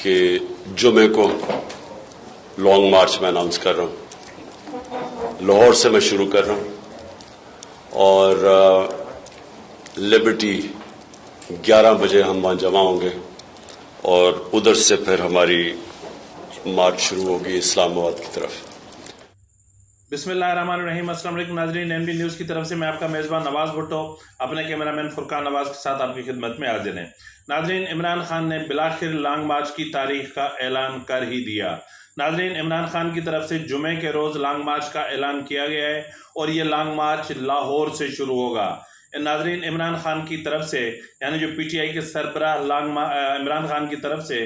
کہ جمعے کو لانگ مارچ میں اناؤنس کر رہا ہوں. لاہور سے میں شروع کر رہا ہوں اور لبرٹی 11 بجے ہم وہاں جمع ہوں گے اور ادھر سے پھر ہماری مارچ شروع ہوگی اسلام آباد کی طرف. بسم اللہ الرحمن الرحیم. السلام علیکم ناظرین. این بی نیوز کی طرف سے میں آپ کا میزبان نواز بھٹو اپنے کیمرامین فرقان نواز کے ساتھ آپ کی خدمت میں حاضر ہیں. ناظرین، عمران خان نے بالآخر لانگ مارچ کی تاریخ کا اعلان کر ہی دیا. ناظرین، عمران خان کی طرف سے جمعے کے روز لانگ مارچ کا اعلان کیا گیا ہے اور یہ لانگ مارچ لاہور سے شروع ہوگا. ناظرین، عمران خان کی طرف سے یعنی جو پی ٹی آئی کے سربراہ عمران خان کی طرف سے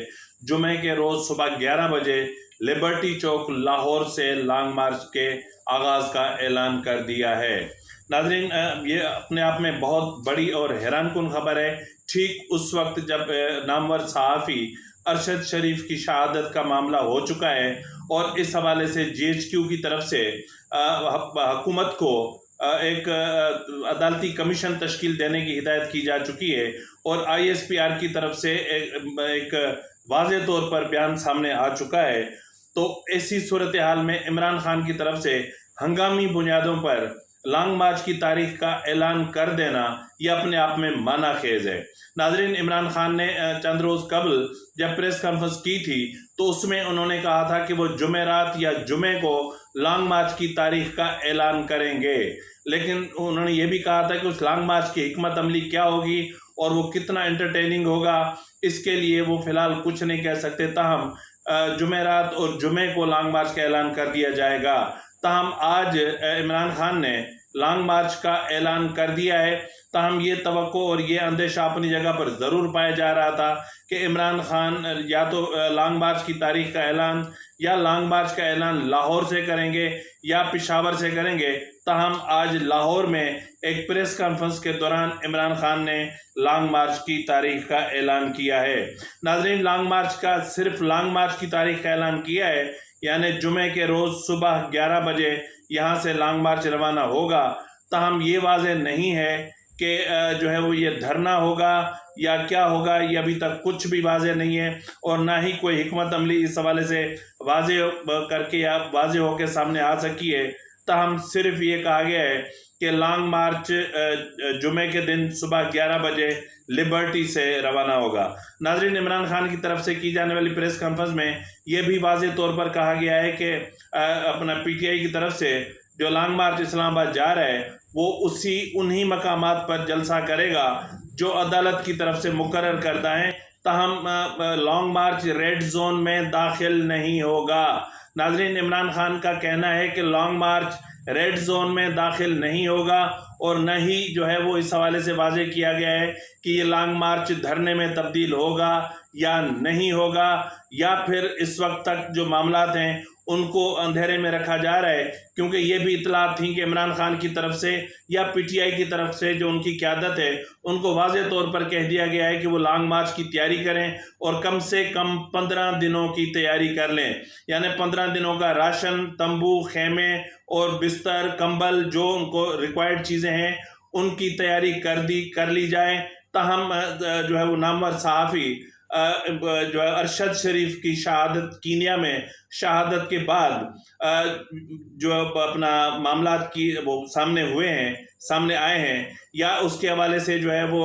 جمعے کے روز صبح 11 بجے لبرٹی چوک لاہور سے لانگ مارچ کے آغاز کا اعلان کر دیا ہے. ناظرین، یہ اپنے آپ میں بہت بڑی اور حیران کن خبر ہے. ٹھیک اس وقت جب نامور صحافی ارشد شریف کی شہادت کا معاملہ ہو چکا ہے اور اس حوالے سے جی ایچ کیو کی طرف سے حکومت کو ایک عدالتی کمیشن تشکیل دینے کی ہدایت کی جا چکی ہے اور آئی ایس پی آر کی طرف سے ایک واضح طور پر بیان سامنے آ چکا ہے. تو ایسی صورتحال میں عمران خان کی طرف سے ہنگامی بنیادوں پر لانگ مارچ کی تاریخ کا اعلان کر دینا یہ اپنے آپ میں معنی خیز ہے. ناظرین، عمران خان نے چند روز قبل جب پریس کانفرنس کی تھی تو اس میں انہوں نے کہا تھا کہ وہ جمعرات یا جمعے کو لانگ مارچ کی تاریخ کا اعلان کریں گے، لیکن انہوں نے یہ بھی کہا تھا کہ اس لانگ مارچ کی حکمت عملی کیا ہوگی اور وہ کتنا انٹرٹیننگ ہوگا اس کے لیے وہ فی الحال کچھ نہیں کہہ سکتے. تاہم جمعرات اور جمعے کو لانگ مارچ کا اعلان کر دیا جائے گا. تاہم آج عمران خان نے لانگ مارچ کا اعلان کر دیا ہے. تاہم یہ توقع اور یہ اندیشہ اپنی جگہ پر ضرور پایا جا رہا تھا کہ عمران خان یا تو لانگ مارچ کی تاریخ کا اعلان یا لانگ مارچ کا اعلان لاہور سے کریں گے یا پشاور سے کریں گے. تاہم آج لاہور میں ایک پریس کانفرنس کے دوران عمران خان نے لانگ مارچ کی تاریخ کا اعلان کیا ہے. ناظرین، صرف لانگ مارچ کی تاریخ کا اعلان کیا ہے، یعنی جمعے کے روز صبح 11 بجے یہاں سے لانگ مارچ روانہ ہوگا. تاہم یہ واضح نہیں ہے کہ جو ہے وہ یہ دھرنا ہوگا یا کیا ہوگا، یہ ابھی تک کچھ بھی واضح نہیں ہے اور نہ ہی کوئی حکمت عملی اس حوالے سے واضح کر کے یا واضح ہو کے سامنے آ سکی ہے. تاہم صرف یہ کہا گیا ہے کہ لانگ مارچ جمعے کے دن صبح 11 بجے لبرٹی سے روانہ ہوگا. ناظرین، عمران خان کی طرف سے کی جانے والی پریس کانفرنس میں یہ بھی واضح طور پر کہا گیا ہے کہ اپنا پی ٹی آئی کی طرف سے جو لانگ مارچ اسلام آباد جا رہا ہے وہ انہی مقامات پر جلسہ کرے گا جو عدالت کی طرف سے مقرر کردہ ہیں. تاہم لانگ مارچ ریڈ زون میں داخل نہیں ہوگا. ناظرین، عمران خان کا کہنا ہے کہ لانگ مارچ ریڈ زون میں داخل نہیں ہوگا اور نہ ہی جو ہے وہ اس حوالے سے واضح کیا گیا ہے کہ یہ لانگ مارچ دھرنے میں تبدیل ہوگا یا نہیں ہوگا، یا پھر اس وقت تک جو معاملات ہیں ان کو اندھیرے میں رکھا جا رہا ہے، کیونکہ یہ بھی اطلاعات تھیں کہ عمران خان کی طرف سے یا پی ٹی آئی کی طرف سے جو ان کی قیادت ہے ان کو واضح طور پر کہہ دیا گیا ہے کہ وہ لانگ مارچ کی تیاری کریں اور کم سے کم 15 دنوں کی تیاری کر لیں، یعنی 15 دنوں کا راشن، تمبو، خیمے اور بستر، کمبل، جو ان کو ریکوائرڈ چیزیں ہیں ان کی تیاری کر لی جائے. تاہم جو ہے وہ نامور صحافی جو ہے ارشد شریف کی شہادت کینیا میں شہادت کے بعد جو اپنا معاملات کی وہ سامنے آئے ہیں یا اس کے حوالے سے جو ہے وہ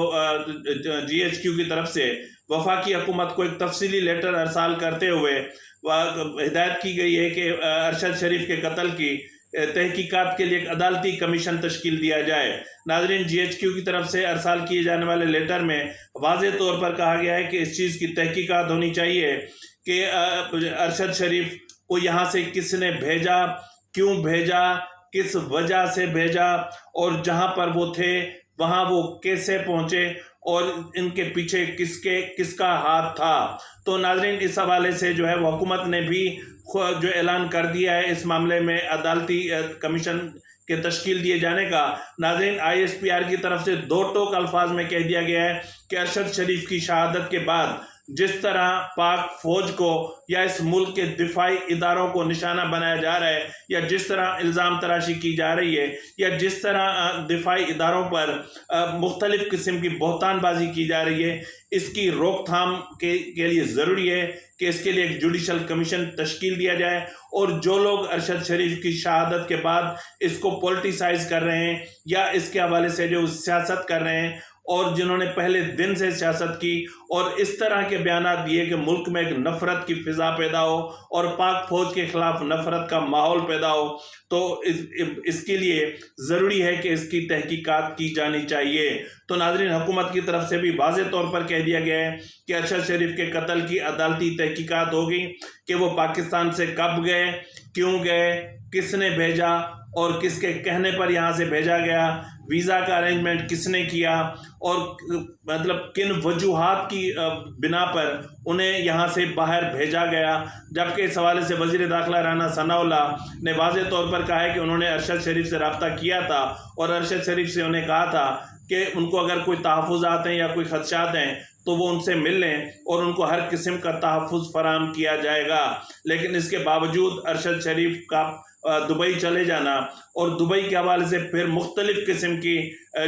جی ایچ کیو کی طرف سے وفاقی حکومت کو ایک تفصیلی لیٹر ارسال کرتے ہوئے ہدایت کی گئی ہے کہ ارشد شریف کے قتل کی تحقیقات کے لیے ایک عدالتی کمیشن تشکیل دیا جائے. ناظرین، جی ایچ کیو کی طرف سے ارسال کیے جانے والے لیٹر میں واضح طور پر کہا گیا ہے کہ اس چیز کی تحقیقات ہونی چاہیے کہ ارشد شریف کو یہاں سے کس نے بھیجا، کیوں بھیجا، کس وجہ سے بھیجا اور جہاں پر وہ تھے وہاں وہ کیسے پہنچے اور ان کے پیچھے کس کا ہاتھ تھا. تو ناظرین، اس حوالے سے جو ہے وہ حکومت نے بھی جو اعلان کر دیا ہے اس معاملے میں عدالتی کمیشن کے تشکیل دیے جانے کا. ناظرین، آئی ایس پی آر کی طرف سے 2 ٹوک الفاظ میں کہہ دیا گیا ہے کہ ارشد شریف کی شہادت کے بعد جس طرح پاک فوج کو یا اس ملک کے دفاعی اداروں کو نشانہ بنایا جا رہا ہے، یا جس طرح الزام تراشی کی جا رہی ہے، یا جس طرح دفاعی اداروں پر مختلف قسم کی بہتان بازی کی جا رہی ہے، اس کی روک تھام کے لیے ضروری ہے کہ اس کے لیے ایک جوڈیشل کمیشن تشکیل دیا جائے، اور جو لوگ ارشد شریف کی شہادت کے بعد اس کو پولیٹیسائز کر رہے ہیں یا اس کے حوالے سے جو سیاست کر رہے ہیں، اور جنہوں نے پہلے دن سے سیاست کی اور اس طرح کے بیانات دیے کہ ملک میں ایک نفرت کی فضا پیدا ہو اور پاک فوج کے خلاف نفرت کا ماحول پیدا ہو، تو اس کے لیے ضروری ہے کہ اس کی تحقیقات کی جانی چاہیے۔ تو ناظرین، حکومت کی طرف سے بھی واضح طور پر کہہ دیا گیا ہے کہ ارشد شریف کے قتل کی عدالتی تحقیقات ہوگی کہ وہ پاکستان سے کب گئے، کیوں گئے، کس نے بھیجا اور کس کے کہنے پر یہاں سے بھیجا گیا، ویزا کا ارینجمنٹ کس نے کیا، اور مطلب کن وجوہات کی بنا پر انہیں یہاں سے باہر بھیجا گیا۔ جبکہ اس حوالے سے وزیر داخلہ رانا ثناء اللہ نے واضح طور پر کہا ہے کہ انہوں نے ارشد شریف سے رابطہ کیا تھا اور ارشد شریف سے انہیں کہا تھا کہ ان کو اگر کوئی تحفظات ہیں یا کوئی خدشات ہیں تو وہ ان سے مل لیں اور ان کو ہر قسم کا تحفظ فراہم کیا جائے گا۔ لیکن اس کے باوجود ارشد شریف کا دبئی چلے جانا اور دبئی کے حوالے سے پھر مختلف قسم کی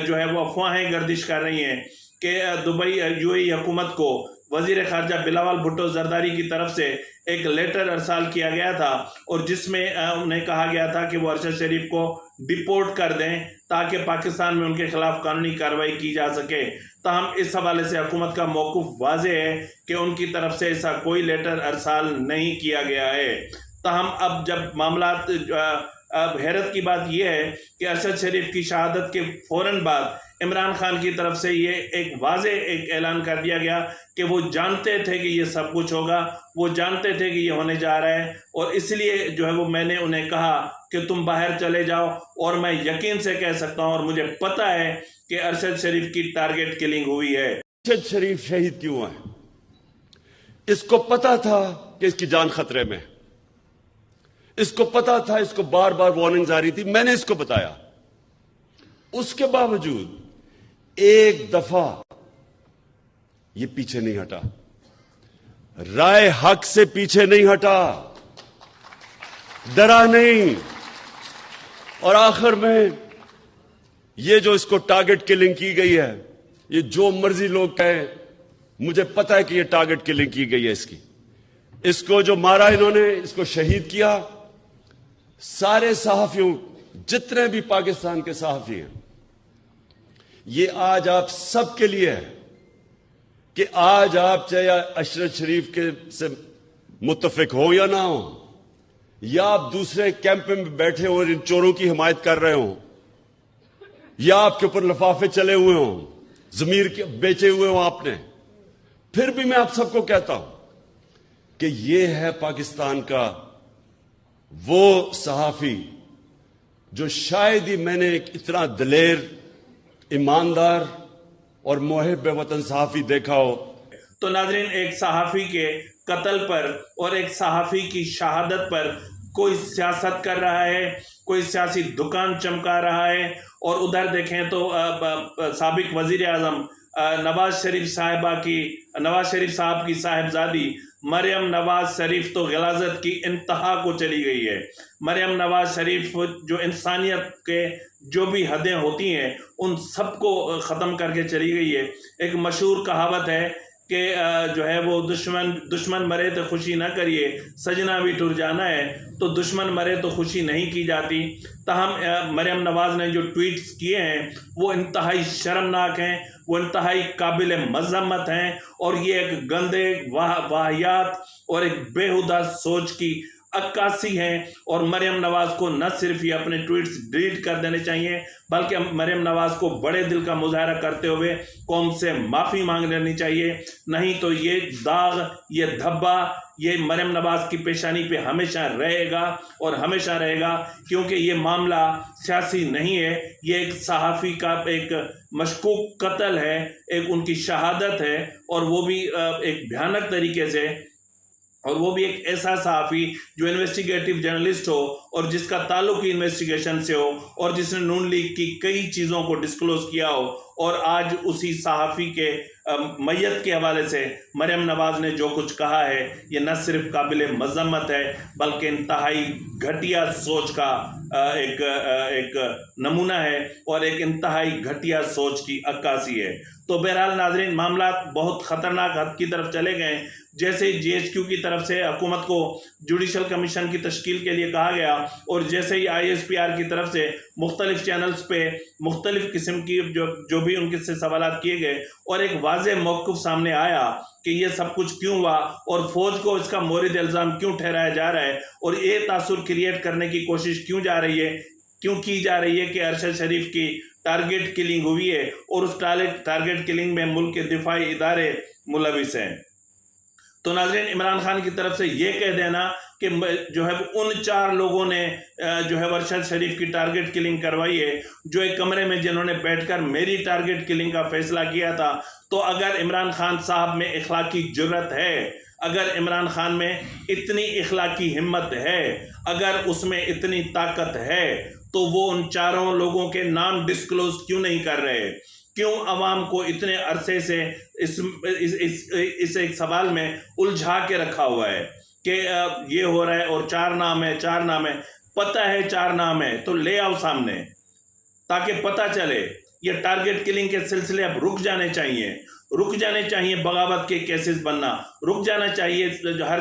جو ہے وہ افواہیں گردش کر رہی ہیں کہ دبئی UAE حکومت کو وزیر خارجہ بلاول بھٹو زرداری کی طرف سے ایک لیٹر ارسال کیا گیا تھا، اور جس میں انہیں کہا گیا تھا کہ وہ ارشد شریف کو ڈیپورٹ کر دیں تاکہ پاکستان میں ان کے خلاف قانونی کارروائی کی جا سکے۔ تاہم اس حوالے سے حکومت کا موقف واضح ہے کہ ان کی طرف سے ایسا کوئی لیٹر ارسال نہیں کیا گیا ہے۔ تاہم اب جب معاملات حیرت کی بات یہ ہے کہ ارشد شریف کی شہادت کے فوراً بعد عمران خان کی طرف سے یہ ایک واضح اعلان کر دیا گیا کہ وہ جانتے تھے کہ یہ سب کچھ ہوگا، وہ جانتے تھے کہ یہ ہونے جا رہا ہے، اور اس لیے جو ہے وہ میں نے انہیں کہا کہ تم باہر چلے جاؤ، اور میں یقین سے کہہ سکتا ہوں اور مجھے پتہ ہے کہ ارشد شریف کی ٹارگٹ کلنگ ہوئی ہے۔ ارشد شریف شہید کیوں ہے؟ اس کو پتا تھا کہ اس کی جان خطرے میں، اس کو پتا تھا، اس کو بار بار وارننگز آ رہی تھی، میں نے اس کو بتایا۔ اس کے باوجود ایک دفعہ یہ پیچھے نہیں ہٹا، رائے حق سے پیچھے نہیں ہٹا، ڈرا نہیں، اور آخر میں یہ جو اس کو ٹارگٹ کلنگ کی گئی ہے، یہ جو مرضی لوگ کہیں، مجھے پتا ہے کہ یہ ٹارگٹ کلنگ کی گئی ہے اس کو جو مارا انہوں نے، اس کو شہید کیا۔ سارے صحافیوں، جتنے بھی پاکستان کے صحافی ہیں، یہ آج آپ سب کے لیے ہے کہ آج آپ چاہے ارشد شریف کے سے متفق ہو یا نہ ہو، یا آپ دوسرے کیمپ میں بیٹھے اور ان چوروں کی حمایت کر رہے ہوں، یا آپ کے اوپر لفافے چلے ہوئے ہوں، ضمیر کے بیچے ہوئے ہوں آپ نے، پھر بھی میں آپ سب کو کہتا ہوں کہ یہ ہے پاکستان کا وہ صحافی جو شاید ہی میں نے ایک اتنا دلیر، ایماندار اور محب وطن صحافی دیکھا ہو۔ تو ناظرین، ایک صحافی کے قتل پر اور ایک صحافی کی شہادت پر کوئی سیاست کر رہا ہے، کوئی سیاسی دکان چمکا رہا ہے، اور ادھر دیکھیں تو سابق وزیر اعظم نواز شریف صاحب کی صاحبزادی مریم نواز شریف تو غلاظت کی انتہا کو چلی گئی ہے۔ مریم نواز شریف جو انسانیت کے جو بھی حدیں ہوتی ہیں ان سب کو ختم کر کے چلی گئی ہے۔ ایک مشہور کہاوت ہے کہ جو ہے وہ دشمن مرے تو خوشی نہ کریے، سجنا بھی ٹر جانا ہے، تو دشمن مرے تو خوشی نہیں کی جاتی۔ تاہم مریم نواز نے جو ٹویٹس کیے ہیں وہ انتہائی شرمناک ہیں، وہ انتہائی قابل مذمت ہیں، اور یہ ایک گندے واہیات اور ایک بےہودہ سوچ کی عکاسی ہیں، اور مریم نواز کو نہ صرف یہ اپنے ٹویٹس ڈیلیٹ کر دینے چاہیے بلکہ مریم نواز کو بڑے دل کا مظاہرہ کرتے ہوئے قوم سے معافی مانگ لینی چاہیے، نہیں تو یہ داغ، یہ دھبا، یہ مریم نواز کی پیشانی پہ ہمیشہ رہے گا اور ہمیشہ رہے گا، کیونکہ یہ معاملہ سیاسی نہیں ہے، یہ ایک صحافی کا ایک مشکوک قتل ہے، ایک ان کی شہادت ہے، اور وہ بھی ایک بھیانک طریقے سے، اور وہ بھی ایک ایسا صحافی جو انویسٹیگیٹو جرنلسٹ ہو اور جس کا تعلق ہی انویسٹیگیشن سے ہو اور جس نے نون لیگ کی کئی چیزوں کو ڈسکلوز کیا ہو، اور آج اسی صحافی کے میت کے حوالے سے مریم نواز نے جو کچھ کہا ہے، یہ نہ صرف قابل مذمت ہے بلکہ انتہائی گھٹیا سوچ کا ایک نمونہ ہے اور ایک انتہائی گھٹیا سوچ کی عکاسی ہے۔ تو بہرحال ناظرین، معاملات بہت خطرناک حد کی طرف چلے گئے۔ جیسے ہی GHQ کی طرف سے حکومت کو جوڈیشل کمیشن کی تشکیل کے لیے کہا گیا، اور جیسے ہی ISPR کی طرف سے مختلف چینلز پہ مختلف قسم کی جو بھی ان کے سے سوالات کیے گئے، اور ایک واضح موقف سامنے آیا کہ یہ سب کچھ کیوں ہوا اور فوج کو اس کا مورد الزام کیوں ٹھہرایا جا رہا ہے، اور یہ تاثر کریٹ کرنے کی کوشش کیوں کی جا رہی ہے کہ ارشد شریف کی ٹارگٹ کلنگ ہوئی ہے، اور اس ٹارگٹ کلنگ میں ملک کے دفاعی ادارے ملوث ہیں۔ تو ناظرین، عمران خان کی طرف سے یہ کہہ دینا کہ جو ہے ان 4 لوگوں نے جو ہے ارشد شریف کی ٹارگٹ کلنگ کروائی ہے، جو ایک کمرے میں جنہوں نے بیٹھ کر میری ٹارگٹ کلنگ کا فیصلہ کیا تھا، تو اگر عمران خان صاحب میں اخلاقی جرت ہے، اگر عمران خان میں اتنی اخلاقی ہمت ہے، اگر اس میں اتنی طاقت ہے، تو وہ ان 4 لوگوں کے نام ڈسکلوز کیوں نہیں کر رہے؟ کیوں عوام کو اتنے عرصے سے اس ایک سوال میں الجھا کے رکھا ہوا ہے کہ یہ ہو رہا ہے اور 4 نام ہے، پتہ ہے 4 نام ہے تو لے آؤ سامنے، تاکہ پتہ چلے۔ یہ ٹارگٹ کلنگ کے سلسلے اب رک جانے چاہیے، بغاوت کے کیسز بننا رک جانا چاہیے، ہر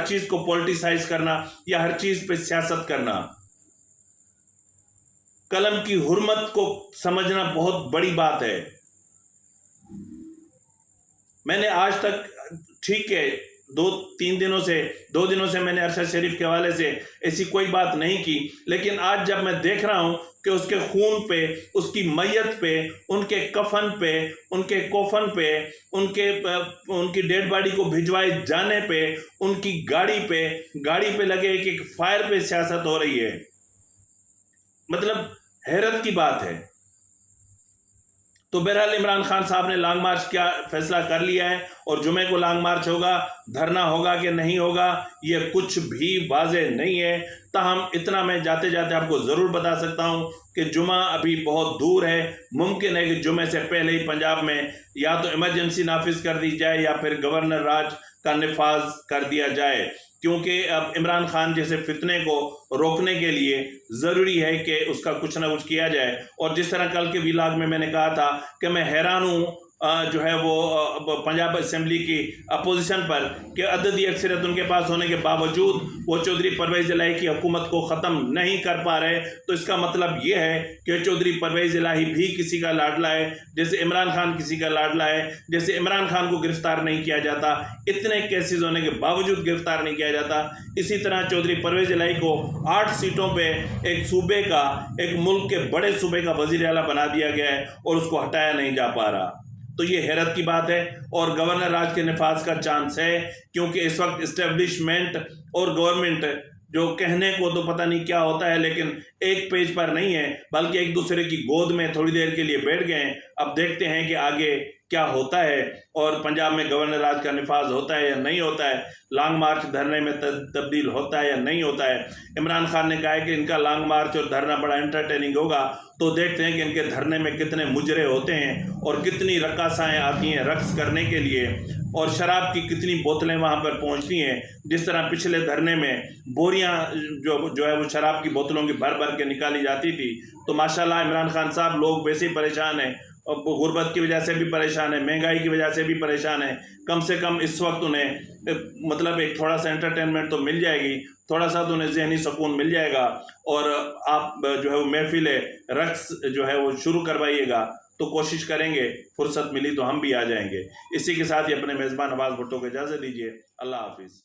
چیز کو پولیٹیسائز کرنا یا ہر چیز پہ سیاست کرنا۔ قلم کی حرمت کو سمجھنا بہت بڑی بات ہے۔ میں نے آج تک ٹھیک ہے 2 دنوں سے میں نے ارشد شریف کے حوالے سے ایسی کوئی بات نہیں کی، لیکن آج جب میں دیکھ رہا ہوں کہ اس کے خون پہ، اس کی میت پہ، ان کے کفن پہ، ان کے کوفن پہ، ان کی ڈیڈ باڈی کو بھجوائے جانے پہ، ان کی گاڑی پہ لگے ایک فائر پہ سیاست ہو رہی ہے، مطلب حیرت کی بات ہے۔ تو بہرحال عمران خان صاحب نے لانگ مارچ کیا فیصلہ کر لیا ہے، اور جمعے کو لانگ مارچ ہوگا، دھرنا ہوگا کہ نہیں ہوگا یہ کچھ بھی واضح نہیں ہے۔ تاہم اتنا میں جاتے آپ کو ضرور بتا سکتا ہوں کہ جمعہ ابھی بہت دور ہے۔ ممکن ہے کہ جمعے سے پہلے ہی پنجاب میں یا تو ایمرجنسی نافذ کر دی جائے یا پھر گورنر راج کا نفاذ کر دیا جائے، کیونکہ اب عمران خان جیسے فتنے کو روکنے کے لیے ضروری ہے کہ اس کا کچھ نہ کچھ کیا جائے۔ اور جس طرح کل کے ویلاگ میں نے کہا تھا کہ میں حیران ہوں جو ہے وہ پنجاب اسمبلی کی اپوزیشن پر کہ عددی اکثریت ان کے پاس ہونے کے باوجود وہ چودھری پرویز الہی کی حکومت کو ختم نہیں کر پا رہے۔ تو اس کا مطلب یہ ہے کہ چودھری پرویز الہی بھی کسی کا لاڈلا ہے، جیسے عمران خان کسی کا لاڈلا ہے۔ جیسے عمران خان کو گرفتار نہیں کیا جاتا، اتنے کیسز ہونے کے باوجود گرفتار نہیں کیا جاتا، اسی طرح چودھری پرویز الہی کو 8 سیٹوں پہ ایک صوبے کا، ایک ملک کے بڑے صوبے کا وزیر اعلیٰ بنا دیا گیا ہے اور اس کو ہٹایا نہیں جا پا رہا۔ تو یہ حیرت کی بات ہے، اور گورنر راج کے نفاذ کا چانس ہے، کیونکہ اس وقت اسٹیبلشمنٹ اور گورنمنٹ جو کہنے کو تو پتہ نہیں کیا ہوتا ہے، لیکن ایک پیج پر نہیں ہے بلکہ ایک دوسرے کی گود میں تھوڑی دیر کے لیے بیٹھ گئے ہیں۔ اب دیکھتے ہیں کہ آگے کیا ہوتا ہے، اور پنجاب میں گورنر راج کا نفاذ ہوتا ہے یا نہیں ہوتا ہے، لانگ مارچ دھرنے میں تبدیل ہوتا ہے یا نہیں ہوتا ہے۔ عمران خان نے کہا ہے کہ ان کا لانگ مارچ اور دھرنا بڑا انٹرٹیننگ ہوگا، تو دیکھتے ہیں کہ ان کے دھرنے میں کتنے مجرے ہوتے ہیں اور کتنی رقاصائیں آتی ہیں رقص کرنے کے لیے، اور شراب کی کتنی بوتلیں وہاں پر پہنچتی ہیں۔ جس طرح پچھلے دھرنے میں بوریاں جو ہے وہ شراب کی بوتلوں کی بھر کے نکالی جاتی تھی۔ تو ماشاءاللہ عمران خان صاحب، لوگ ویسے ہی پریشان ہیں، اور غربت کی وجہ سے بھی پریشان ہے، مہنگائی کی وجہ سے بھی پریشان ہے۔ کم سے کم اس وقت انہیں مطلب ایک تھوڑا سا انٹرٹینمنٹ تو مل جائے گی، تھوڑا سا تو انہیں ذہنی سکون مل جائے گا، اور آپ جو ہے وہ محفل رقص جو ہے وہ شروع کروائیے گا۔ تو کوشش کریں گے، فرصت ملی تو ہم بھی آ جائیں گے۔ اسی کے ساتھ ہی اپنے میزبان نواز بھٹو کو اجازت دیجیے۔ اللہ حافظ۔